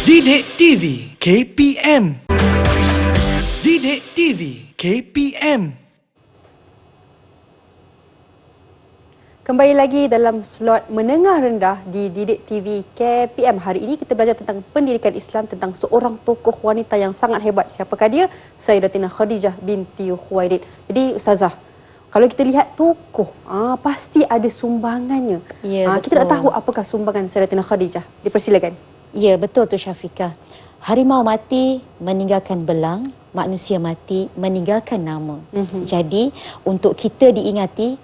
A: Didik TV KPM. Didik TV KPM.
C: Kembali lagi dalam slot menengah rendah di Didik TV KPM. Hari ini kita belajar tentang pendidikan Islam, tentang seorang tokoh wanita yang sangat hebat. Siapakah dia? Sayyidatina Khadijah binti Khuwailid. Jadi Ustazah, kalau kita lihat tokoh, pasti ada sumbangannya. Kita nak tahu apakah sumbangan Sayyidatina Khadijah. Dipersilakan.
B: Ya, betul tu Syafiqah. Harimau mati meninggalkan belang, manusia mati meninggalkan nama. Jadi untuk kita diingati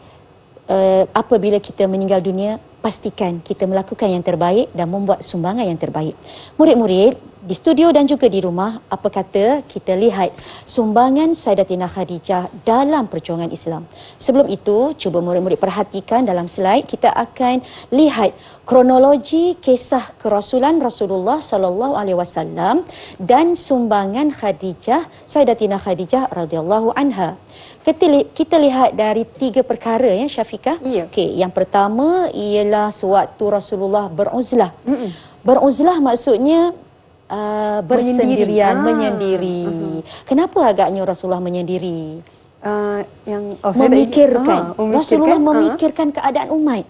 B: apabila kita meninggal dunia, pastikan kita melakukan yang terbaik dan membuat sumbangan yang terbaik. Murid-murid di studio dan juga di rumah, apa kata kita lihat sumbangan Sayyidatina Khadijah dalam perjuangan Islam. Sebelum itu, cuba murid-murid perhatikan dalam slide, kita akan lihat kronologi kisah kerasulan Rasulullah SAW dan sumbangan Khadijah, Sayyidatina Khadijah radhiyallahu anha. Kita lihat dari 3 perkara ya Syafiqah.
C: Ya.
B: Okey, yang pertama ialah sewaktu Rasulullah beruzlah. Beruzlah maksudnya bersendirian, menyendiri. Kenapa agaknya Rasulullah menyendiri? Memikirkan. Rasulullah memikirkan keadaan umat.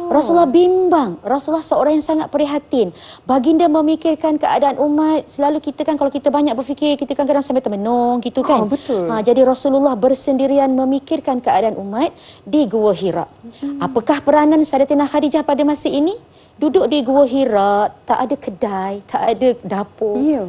B: Rasulullah bimbang. Rasulullah seorang yang sangat prihatin. Baginda memikirkan keadaan umat. Selalu kita kan kalau kita banyak berfikir, kita kan kadang sampai termenung gitu kan.
C: Betul.
B: Jadi Rasulullah bersendirian memikirkan keadaan umat di Gua Hira. Apakah peranan Sayyidatina Khadijah pada masa ini? Duduk di Gua Hira, tak ada kedai, tak ada dapur.
C: Ya.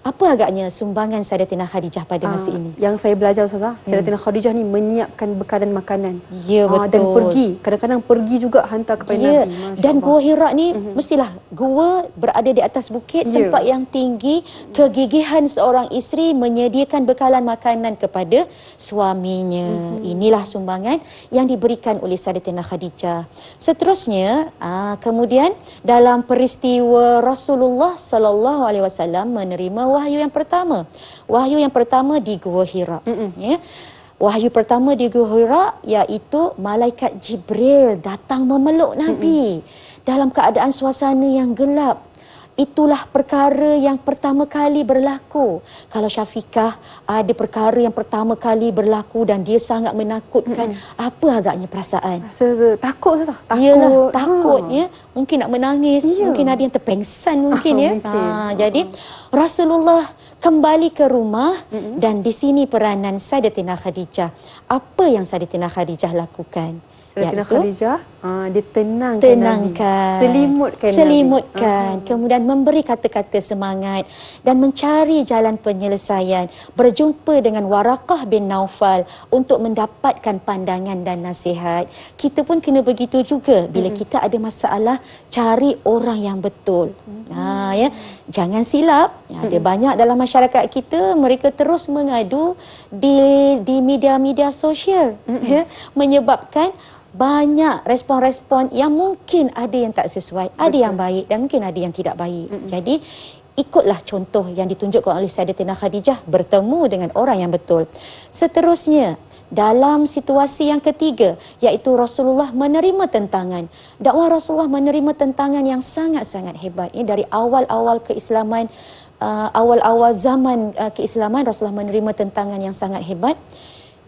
B: Apa agaknya sumbangan Sayyidatina Khadijah pada masa ini?
C: Yang saya belajar Ustazah, Sayyidatina Khadijah ni menyiapkan bekalan makanan.
B: Ya, betul.
C: Dan pergi, kadang-kadang pergi juga hantar kepada
B: Ya,
C: Nabi. Masya
B: dan
C: Allah.
B: Gua Hira ni mestilah gua berada di atas bukit,
C: Ya.
B: tempat yang tinggi, kegigihan seorang isteri menyediakan bekalan makanan kepada suaminya. Inilah sumbangan yang diberikan oleh Sayyidatina Khadijah. Seterusnya, kemudian dalam peristiwa Rasulullah sallallahu alaihi wasallam menerima wahyu yang pertama. Wahyu yang pertama di Gua Hira. Ya. Wahyu pertama di Gua Hira iaitu malaikat Jibril datang memeluk Nabi dalam keadaan suasana yang gelap. Itulah perkara yang pertama kali berlaku. Kalau Syafiqah ada perkara yang pertama kali berlaku dan dia sangat menakutkan, apa agaknya perasaan?
C: Rasa takut Ustazah.
B: Yalah, takutnya mungkin nak menangis,
C: Ya.
B: mungkin ada yang terpengsan mungkin ya.
C: Mungkin.
B: Jadi Rasulullah kembali ke rumah dan di sini peranan Sayyidatina Khadijah. Apa yang Sayyidatina Khadijah lakukan?
C: Sayyidatina
B: Iaitu
C: Khadijah ditenangkan
B: tenangkan,
C: Nabi.
B: selimutkan, kemudian memberi kata-kata semangat dan mencari jalan penyelesaian, berjumpa dengan Waraqah bin Naufal untuk mendapatkan pandangan dan nasihat. Kita pun kena begitu juga bila kita ada masalah, cari orang yang betul. Ya, jangan silap. Ada banyak dalam masyarakat kita mereka terus mengadu di media-media sosial ya, menyebabkan banyak respon-respon yang mungkin ada yang tak sesuai, ada yang baik dan mungkin ada yang tidak baik. Jadi ikutlah contoh yang ditunjukkan oleh Sayyidatina Khadijah, bertemu dengan orang yang betul. Seterusnya, dalam situasi yang ketiga, iaitu Rasulullah menerima tentangan. Dakwah Rasulullah menerima tentangan yang sangat-sangat hebat. Ini dari awal-awal keislaman, awal-awal zaman keislaman, Rasulullah menerima tentangan yang sangat hebat.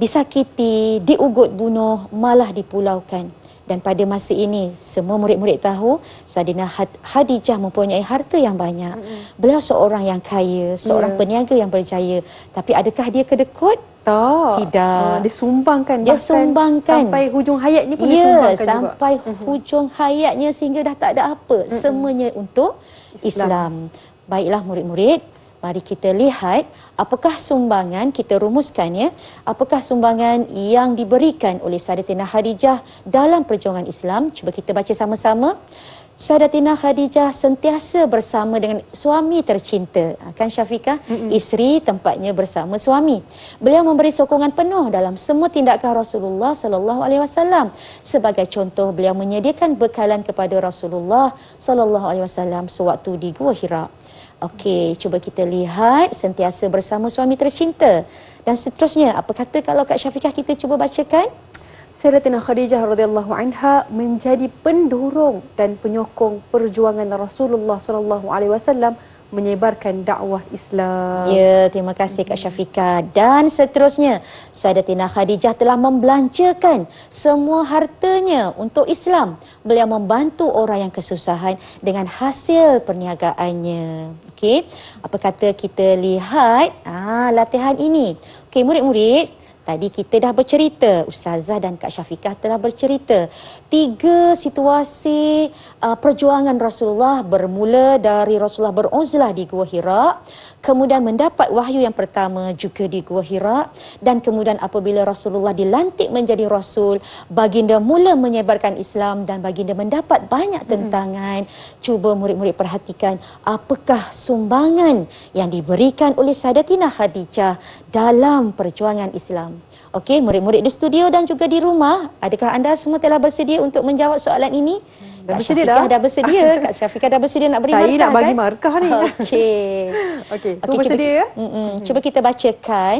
B: Disakiti, diugut bunuh, malah dipulaukan. Dan pada masa ini, semua murid-murid tahu Sayyidatina Khadijah mempunyai harta yang banyak. Beliau seorang yang kaya, seorang peniaga yang berjaya. Tapi adakah dia kedekut?
C: Tak.
B: Tidak.
C: Dia sumbangkan.
B: Dia
C: bahkan
B: sumbangkan.
C: sampai hujung hayatnya pun dia
B: Ya,
C: sumbangkan juga.
B: sampai hujung hayatnya sehingga dah tak ada apa. Semuanya untuk Islam. Baiklah murid-murid, mari kita lihat apakah sumbangan, kita rumuskan ya, apakah sumbangan yang diberikan oleh Sayyidatina Khadijah dalam perjuangan Islam. Cuba kita baca sama-sama. Sayyidatina Khadijah sentiasa bersama dengan suami tercinta. Kan Syafiqah? Isteri tempatnya bersama suami. Beliau memberi sokongan penuh dalam semua tindakan Rasulullah sallallahu alaihi wasallam. Sebagai contoh, beliau menyediakan bekalan kepada Rasulullah sallallahu alaihi wasallam sewaktu di Gua Hira. Okey, cuba kita lihat sentiasa bersama suami tercinta. Dan seterusnya, apa kata kalau Kak Syafiqah kita cuba bacakan?
C: Sayyidatina Khadijah radhiyallahu anha menjadi pendorong dan penyokong perjuangan Rasulullah sallallahu alaihi wasallam menyebarkan dakwah Islam.
B: Ya, terima kasih Kak Syafiqah. Dan seterusnya, Sayyidatina Khadijah telah membelanjakan semua hartanya untuk Islam. Beliau membantu orang yang kesusahan dengan hasil perniagaannya. Okey, apa kata kita lihat latihan ini. Okey, murid-murid, Tadi kita dah bercerita, Ustazah dan Kak Syafiqah telah bercerita 3 situasi perjuangan Rasulullah bermula dari Rasulullah beruzlah di Gua Hira, kemudian mendapat wahyu yang pertama juga di Gua Hira, dan kemudian apabila Rasulullah dilantik menjadi Rasul, baginda mula menyebarkan Islam dan baginda mendapat banyak tentangan. Cuba murid-murid perhatikan apakah sumbangan yang diberikan oleh Sayyidatina Khadijah dalam perjuangan Islam. Okey, murid-murid di studio dan juga di rumah, adakah anda semua telah bersedia untuk menjawab soalan ini?
C: Dah
B: Kak
C: bersedia
B: Syafiqah
C: dah.
B: dah bersedia. Kak Syafiqah dah bersedia nak beri
C: Saya
B: markah
C: nak bagi
B: kan?
C: markah ni.
B: Okey.
C: Okey, semua
B: Okey,
C: bersedia ya?
B: Cuba kita bacakan.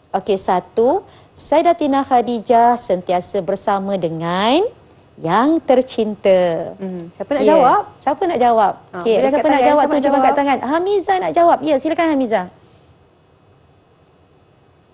B: Okey, 1. Sayyidatina Khadijah sentiasa bersama dengan yang tercinta.
C: Siapa nak
B: Ya.
C: jawab?
B: Siapa nak jawab? Okey,
C: boleh
B: siapa
C: angkat
B: nak
C: tangan,
B: jawab
C: siapa
B: tu
C: nak
B: cuba
C: jawab?
B: angkat tangan. Hamiza nak jawab. Ya, silakan Hamiza.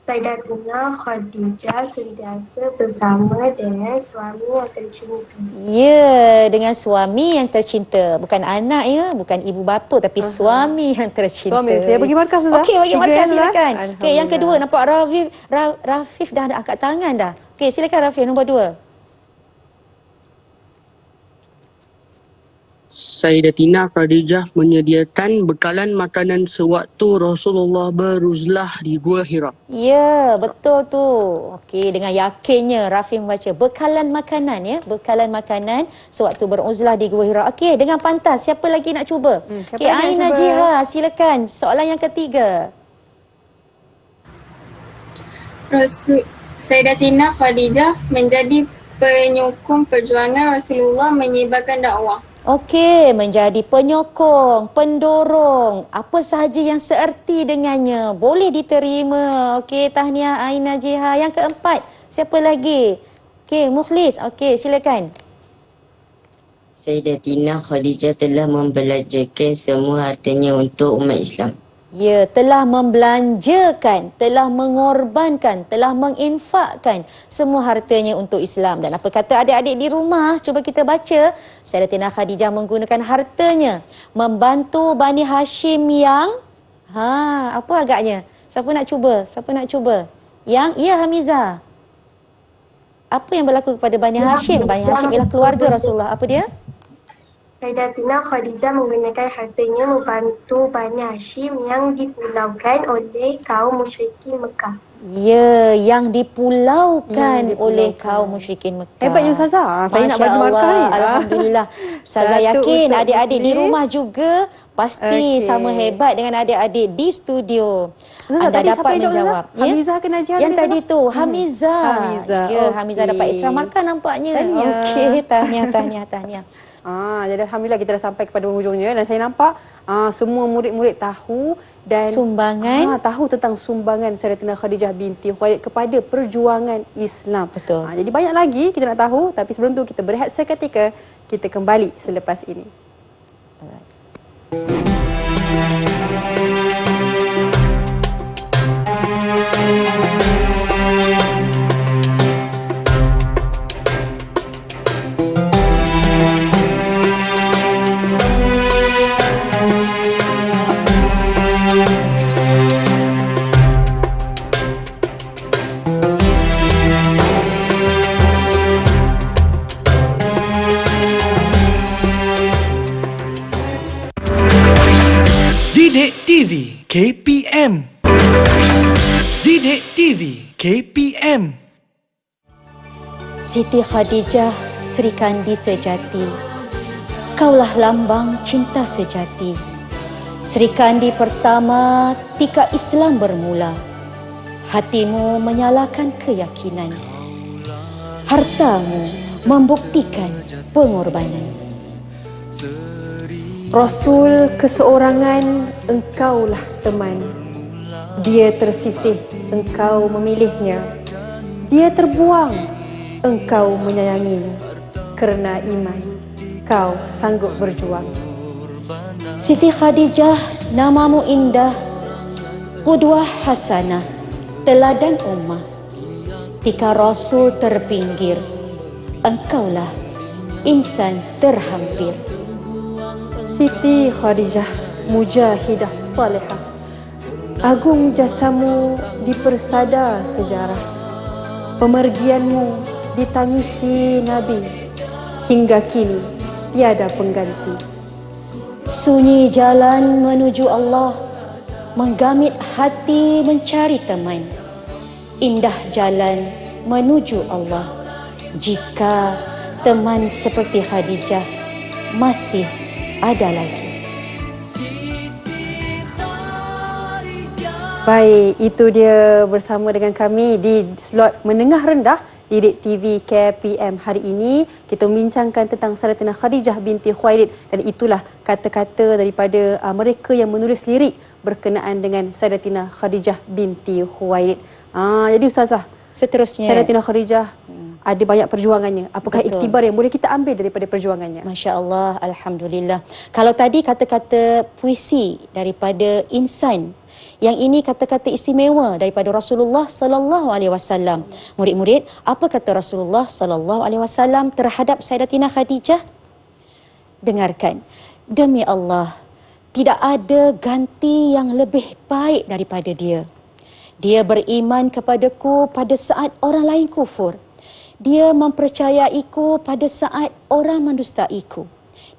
E: Sayyidatina Khadijah sentiasa bersama dengan suami yang tercinta.
B: Ya, dengan suami yang tercinta. Bukan anak ya, bukan ibu bapa tapi suami yang tercinta.
C: Suami. Saya bagi markah, Ustazah.
B: Okey, bagi
C: 3
B: markah
C: ya, Ustazah?
B: silakan. Okey, yang kedua
C: Alhamdulillah.
B: nampak Rafif dah angkat tangan dah. Okey, silakan Rafif nombor 2.
D: Sayyidatina Khadijah menyediakan bekalan makanan sewaktu Rasulullah beruzlah di Gua Hira.
B: Ya, betul tu. Okey, dengan yakinnya Rafif membaca bekalan makanan ya, bekalan makanan sewaktu beruzlah di Gua Hira. Okey, dengan pantas siapa lagi nak cuba?
C: Siapa
B: Okey,
C: lagi nak
B: Aina
C: cuba?
B: Jiha, silakan. Soalan yang ketiga.
G: Sayyidatina Khadijah menjadi penyokong perjuangan Rasulullah menyebarkan dakwah.
B: Okey, menjadi penyokong, pendorong, apa sahaja yang seerti dengannya boleh diterima. Okey, tahniah Aina Jiha. Yang keempat, siapa lagi? Okey, Mukhlis. Okey, silakan.
F: Sayyidatina Khadijah telah membelanjakan semua hartanya untuk umat Islam.
B: Ya, telah membelanjakan, telah mengorbankan, telah menginfakkan semua hartanya untuk Islam. Dan apa kata adik-adik di rumah? Cuba kita baca. Sayyidatina Khadijah menggunakan hartanya membantu Bani Hashim yang apa agaknya? Siapa nak cuba? Siapa nak cuba? Yang Hamiza. Apa yang berlaku kepada Bani Hashim? Bani Hashim ialah keluarga Rasulullah. Apa dia?
E: Sayyidatina Khadijah menggunakan hartanya membantu Bani Hashim yang dipulaukan oleh kaum musyrikin Mekah.
B: Ya, yang dipulaukan
C: Yang
B: oleh
C: dipulaukan.
B: kaum musyrikin Mekah.
C: Hebatnya Ustazah. Saya nak
B: Masya
C: bagi markah
B: Allah,
C: ni.
B: Alhamdulillah. Ustazah
C: Satu
B: yakin
C: untuk
B: adik-adik di
C: Mukhlis.
B: rumah juga pasti
C: Okey.
B: sama hebat dengan adik-adik di studio.
C: Ustazah,
B: Anda
C: tadi siapa
B: dapat
C: yang jawab,
B: menjawab.
C: Ustazah? Hamizah ke Najah
B: Yang
C: tadi,
B: tadi
C: Ustazah?
B: tu, Hamiza.
C: Hamiza,
B: Ya, Hamiza
C: okey.
B: dapat extra markah nampaknya.
C: Tahniah.
B: Okey, tahniah.
C: Jadi Alhamdulillah kita dah sampai kepada penghujungnya dan saya nampak semua murid-murid tahu dan
B: Sumbangan.
C: tahu tentang sumbangan Sayyidatina Khadijah binti Khuwailid kepada perjuangan Islam.
B: Betul.
C: Jadi banyak lagi kita nak tahu, tapi sebelum tu kita berehat seketika, kita kembali selepas ini.
A: Didik TV KPM. Didik TV KPM.
B: Siti Khadijah, Sri Kandi sejati. Kaulah lambang cinta sejati. Sri Kandi pertama tika Islam bermula. Hatimu menyalakan keyakinan. Hartamu membuktikan pengorbanan.
C: Rasul keseorangan, engkaulah teman. Dia tersisih, engkau memilihnya. Dia terbuang, engkau menyayanginya. Kerana iman, kau sanggup berjuang.
B: Siti Khadijah, namamu indah, qudwah hasanah, teladan ummah. Tika Rasul terpinggir, engkaulah insan terhampir.
C: Siti Khadijah, mujahidah salihah. Agung jasamu dipersada sejarah. Pemergianmu ditangisi Nabi, hingga kini tiada pengganti.
B: Sunyi jalan menuju Allah, menggamit hati mencari teman. Indah jalan menuju Allah, jika teman seperti Khadijah masih ada lagi.
C: Baik, itu dia bersama dengan kami di slot menengah rendah Didik TV KPM. Hari ini kita membincangkan tentang Sayyidatina Khadijah binti Khuwailid, dan itulah kata-kata daripada mereka yang menulis lirik berkenaan dengan Sayyidatina Khadijah binti Khuwailid. Jadi Ustazah,
B: Seterusnya,
C: Sayyidatina Khadijah ada banyak perjuangannya. Apakah
B: Betul.
C: iktibar yang boleh kita ambil daripada perjuangannya?
B: Masya Allah, Alhamdulillah. Kalau tadi kata-kata puisi daripada insan, yang ini kata-kata istimewa daripada Rasulullah sallallahu alaihi wasallam. Murid-murid, apa kata Rasulullah sallallahu alaihi wasallam terhadap Sayyidatina Khadijah? Dengarkan. Demi Allah, tidak ada ganti yang lebih baik daripada dia. Dia beriman kepadaku pada saat orang lain kufur. Dia mempercayaiku pada saat orang mendustaiku.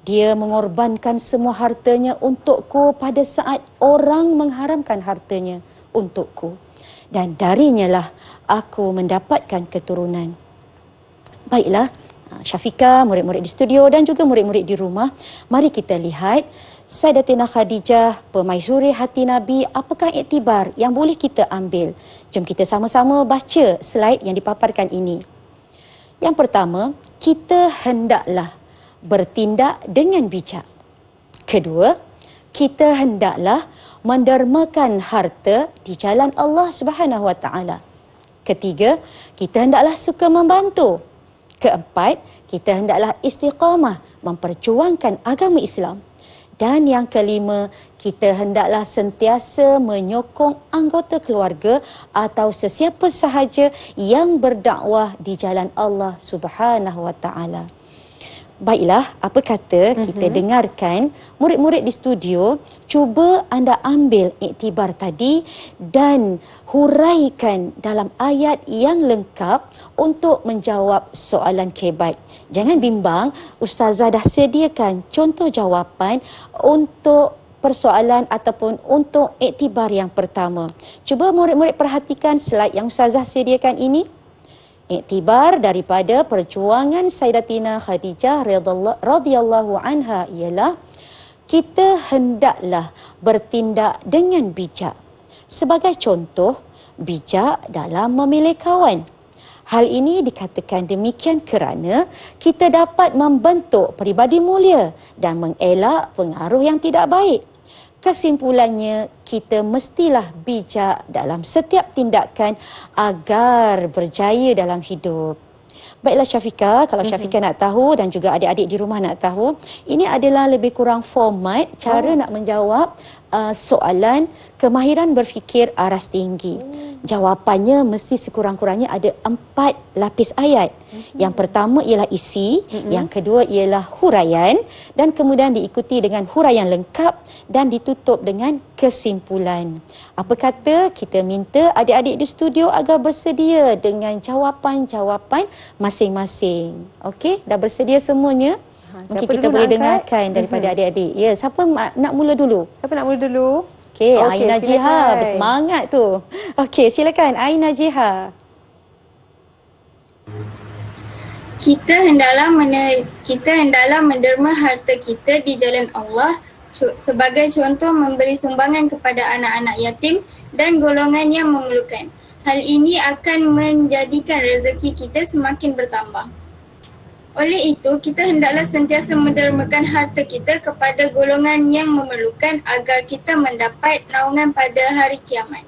B: Dia mengorbankan semua hartanya untukku pada saat orang mengharamkan hartanya untukku. Dan darinya lah aku mendapatkan keturunan. Baiklah, Syafiqah, murid-murid di studio dan juga murid-murid di rumah, mari kita lihat Sayyidatina Khadijah, permaisuri hati Nabi, apakah iktibar yang boleh kita ambil? Jom kita sama-sama baca slide yang dipaparkan ini. Yang pertama, kita hendaklah bertindak dengan bijak. Kedua, kita hendaklah mendermakan harta di jalan Allah Subhanahu Wa Taala. Ketiga, kita hendaklah suka membantu. Keempat, kita hendaklah istiqamah memperjuangkan agama Islam. Dan yang kelima, kita hendaklah sentiasa menyokong anggota keluarga atau sesiapa sahaja yang berdakwah di jalan Allah Subhanahu Wa Taala. Baiklah, apa kata kita dengarkan murid-murid di studio, cuba anda ambil iktibar tadi dan huraikan dalam ayat yang lengkap untuk menjawab soalan kebat. Jangan bimbang, Ustazah dah sediakan contoh jawapan untuk persoalan ataupun untuk iktibar yang pertama. Cuba murid-murid perhatikan slide yang Ustazah sediakan ini. Iktibar daripada perjuangan Sayyidatina Khadijah radhiyallahu anha ialah kita hendaklah bertindak dengan bijak. Sebagai contoh, bijak dalam memilih kawan. Hal ini dikatakan demikian kerana kita dapat membentuk peribadi mulia dan mengelak pengaruh yang tidak baik. Kesimpulannya, kita mestilah bijak dalam setiap tindakan agar berjaya dalam hidup. Baiklah Syafiqah, kalau Syafiqah nak tahu dan juga adik-adik di rumah nak tahu, ini adalah lebih kurang format cara nak menjawab soalan kemahiran berfikir aras tinggi. Jawapannya mesti sekurang-kurangnya ada 4 lapis ayat. Yang pertama ialah isi, yang kedua ialah huraian dan kemudian diikuti dengan huraian lengkap dan ditutup dengan kesimpulan. Apa kata kita minta adik-adik di studio agar bersedia dengan jawapan-jawapan masing-masing. Okey, dah bersedia semuanya? Mungkin kita boleh dengarkan daripada adik-adik. Ya, siapa nak mula dulu?
C: Siapa nak mula dulu?
B: Okey,
C: Okey,
B: Aina Jiha,
C: silakan.
B: bersemangat tu. Okey, silakan Aina Jiha.
G: Kita hendaklah menderma harta kita di jalan Allah, sebagai contoh memberi sumbangan kepada anak-anak yatim dan golongan yang memerlukan. Hal ini akan menjadikan rezeki kita semakin bertambah. Oleh itu, kita hendaklah sentiasa mendermakan harta kita kepada golongan yang memerlukan agar kita mendapat naungan pada hari kiamat.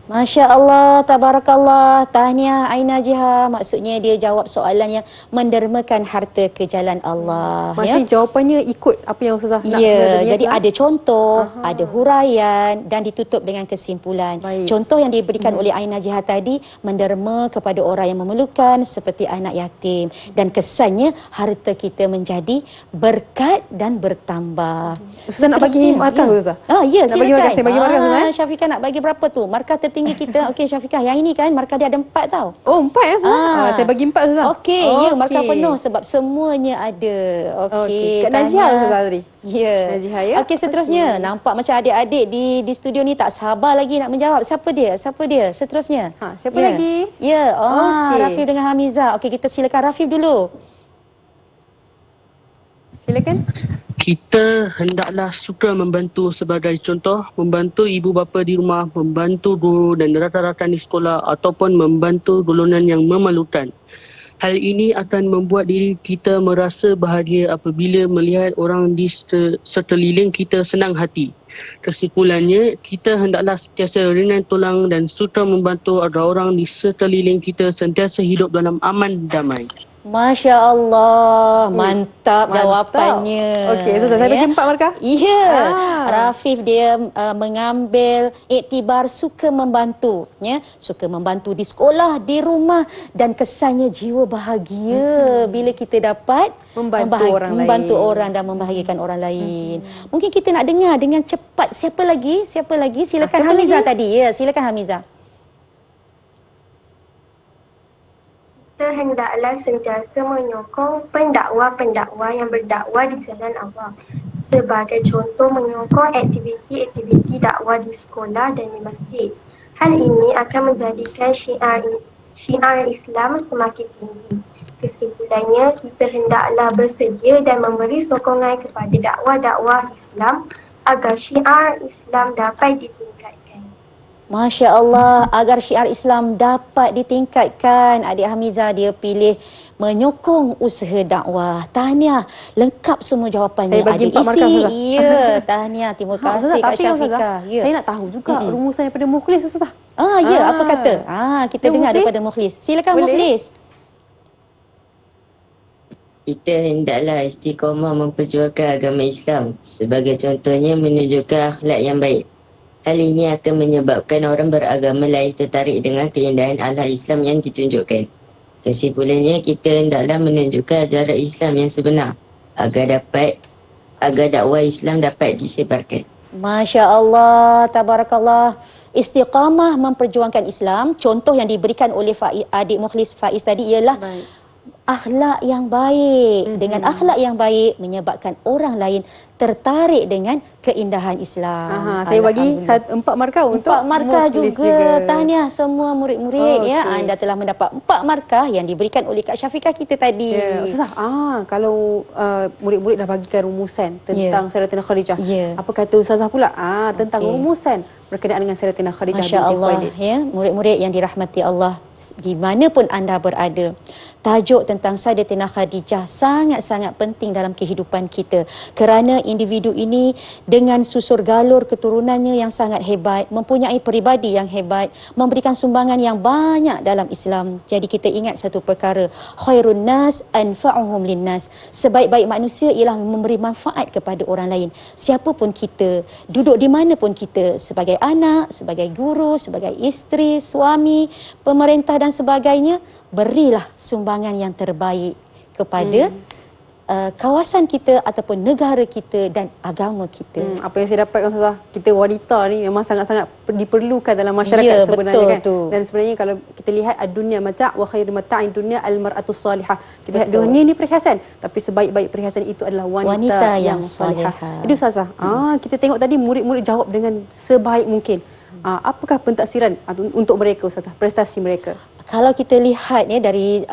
B: Masya Allah, tabarakallah. Tahniah Aina Jiha. Maksudnya dia jawab soalan yang mendermakan harta ke jalan Allah.
C: Maksudnya jawapannya ikut apa yang Ustazah nak
B: Ya,
C: sebenarnya.
B: jadi ada contoh, ada huraian dan ditutup dengan kesimpulan.
C: Baik.
B: Contoh yang diberikan oleh Aina Jiha tadi, menderma kepada orang yang memerlukan seperti anak yatim. Dan kesannya harta kita menjadi berkat dan bertambah.
C: Ustazah nak bagi markah ke Ustazah?
B: Ya,
C: Nak bagi
B: silakan.
C: markah, saya bagi markah, Ustazah.
B: Syafiqah nak bagi berapa tu? Markah tertinggi tinggi kita. Okey Syafiqah, yang ini kan markah dia ada 4 tau.
C: Oh, 4 ya Ustazah? Saya bagi 4 Ustazah.
B: Okey, ya markah penuh sebab semuanya ada. Okey.
C: Kak Najihah Ustazah tadi.
B: Ya.
C: Najihah ya.
B: Okey, seterusnya. Nampak macam adik-adik di studio ni tak sabar lagi nak menjawab. Siapa dia? Seterusnya.
C: Siapa lagi?
B: Ya.
C: Okey.
B: Rafif dengan Hamiza. Okey, kita silakan Rafif dulu.
C: Silakan.
D: Kita hendaklah suka membantu sebagai contoh, membantu ibu bapa di rumah, membantu guru dan rakan-rakan di sekolah ataupun membantu golongan yang memalukan. Hal ini akan membuat diri kita merasa bahagia apabila melihat orang di sekeliling kita senang hati. Kesimpulannya, kita hendaklah sentiasa ringan tolong dan suka membantu agar orang di sekeliling kita sentiasa hidup dalam aman damai.
B: Masya Allah, mantap jawapannya.
C: Okey, Ustazah, saya bagi 4 markah.
B: Ya, Rafif dia mengambil iktibar suka membantu, ya, suka membantu di sekolah, di rumah dan kesannya jiwa bahagia bila kita dapat membantu orang dan membahagiakan orang lain. Mungkin kita nak dengar dengan cepat siapa lagi? Silakan Hamiza tadi. Ya, silakan Hamiza.
E: Kita hendaklah sentiasa menyokong pendakwa-pendakwa yang berdakwah di jalan Allah. Sebagai contoh, menyokong aktiviti-aktiviti dakwah di sekolah dan di masjid. Hal ini akan menjadikan syiar Islam semakin tinggi. Kesimpulannya, kita hendaklah bersedia dan memberi sokongan kepada dakwah-dakwah Islam agar syiar Islam dapat ditingkatkan.
B: Masya Allah, agar syiar Islam dapat ditingkatkan. Adik Hamiza dia pilih menyokong usaha dakwah. Tahniah, lengkap semua jawapannya.
C: Saya bagi 4 markah Ustazah.
B: Ya, tahniah. Terima kasih Kak Syafiqah.
C: Ya. Saya nak tahu juga rumusan daripada Mukhlis Ustazah.
B: Ya, apa kata? Kita dengar daripada Mukhlis. Silakan Mukhlis.
F: Kita hendaklah istiqamah memperjuangkan agama Islam. Sebagai contohnya menunjukkan akhlak yang baik. Hal ini akan menyebabkan orang beragama lain tertarik dengan keindahan akhlak Islam yang ditunjukkan. Kesimpulannya, kita hendaklah menunjukkan ajaran Islam yang sebenar agar dakwah Islam dapat disebarkan.
B: Masya Allah, tabarakallah. Istiqamah memperjuangkan Islam. Contoh yang diberikan oleh adik Mukhlis Faiz tadi ialah akhlak yang baik. Dengan akhlak yang baik menyebabkan orang lain tertarik dengan keindahan Islam.
C: Saya bagi 4 markah untuk
B: 4 markah
C: Mukhlis
B: juga. Tahniah semua murid-murid ya. Anda telah mendapat 4 markah yang diberikan oleh Kak Syafiqah kita tadi.
C: Ya, Ustazah, kalau murid-murid dah bagikan rumusan tentang Sayyidatina Khadijah. Apa kata Ustazah pula tentang rumusan berkenaan dengan Sayyidatina Khadijah binti
B: Khuwailid.
C: Khuwailid.
B: Ya, murid-murid yang dirahmati Allah, di mana pun anda berada, tajuk tentang Sayyidatina Khadijah sangat-sangat penting dalam kehidupan kita kerana individu ini dengan susur galur keturunannya yang sangat hebat, mempunyai peribadi yang hebat, memberikan sumbangan yang banyak dalam Islam. Jadi kita ingat satu perkara, khairun nas anfa'uhum linnas. Sebaik-baik manusia ialah memberi manfaat kepada orang lain. Siapa pun kita, duduk di mana pun kita, sebagai anak, sebagai guru, sebagai isteri, suami, pemerintah dan sebagainya, berilah sumbangan yang terbaik kepada kawasan kita ataupun negara kita dan agama kita.
C: Apa yang saya dapatkan Ustazah, kita wanita ni memang sangat-sangat diperlukan dalam masyarakat sebenarnya,
B: betul
C: kan.
B: tu.
C: Dan sebenarnya kalau kita lihat ad-dunya mata' wa khairu mata'id dunya al-mar'atu salihah. Kita lihat dunia ni perhiasan, tapi sebaik-baik perhiasan itu adalah wanita yang salihah. Jadi Ustazah, kita tengok tadi murid-murid jawab dengan sebaik mungkin. Apakah pentaksiran untuk mereka Ustazah, prestasi mereka?
B: Kalau kita lihat ya dari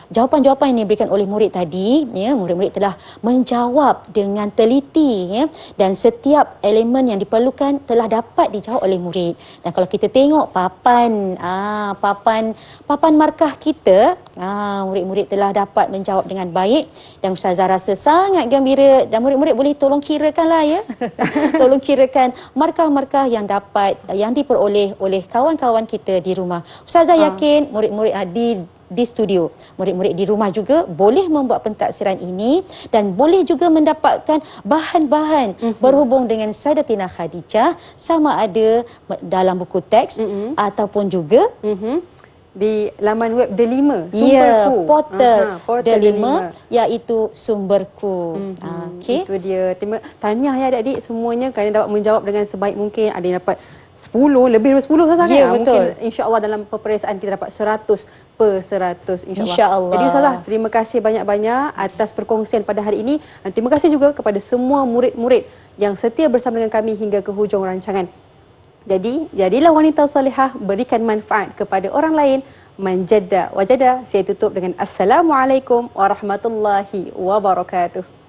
B: jawapan-jawapan yang diberikan oleh murid tadi, ya, murid-murid telah menjawab dengan teliti, ya, dan setiap elemen yang diperlukan telah dapat dijawab oleh murid. Dan kalau kita tengok papan markah kita, murid-murid telah dapat menjawab dengan baik dan Ustazah rasa sangat gembira dan murid-murid boleh tolong kirakanlah ya. Tolong kirakan markah-markah yang diperoleh oleh kawan-kawan kita di rumah. Ustazah yakin murid-murid di studio, murid-murid di rumah juga boleh membuat pentaksiran ini dan boleh juga mendapatkan bahan-bahan berhubung dengan Sayyidatina Khadijah, sama ada dalam buku teks ataupun juga
C: di laman web Delima,
B: Sumberku. Portal
C: Delima,
B: iaitu Sumberku.
C: Itu dia. Tahniah ya adik-adik semuanya kerana dapat menjawab dengan sebaik mungkin. Ada yang dapat lebih dari 10 Ustazah
B: Ya,
C: kan?
B: betul.
C: Mungkin insya-Allah dalam peperiksaan kita dapat 100/100 insya-Allah.
B: InsyaAllah.
C: Jadi Ustazah, terima kasih banyak-banyak atas perkongsian pada hari ini. Dan terima kasih juga kepada semua murid-murid yang setia bersama dengan kami hingga ke hujung rancangan. Jadi, jadilah wanita salihah, berikan manfaat kepada orang lain. Manjadda wajada. Saya tutup dengan Assalamualaikum warahmatullahi wabarakatuh.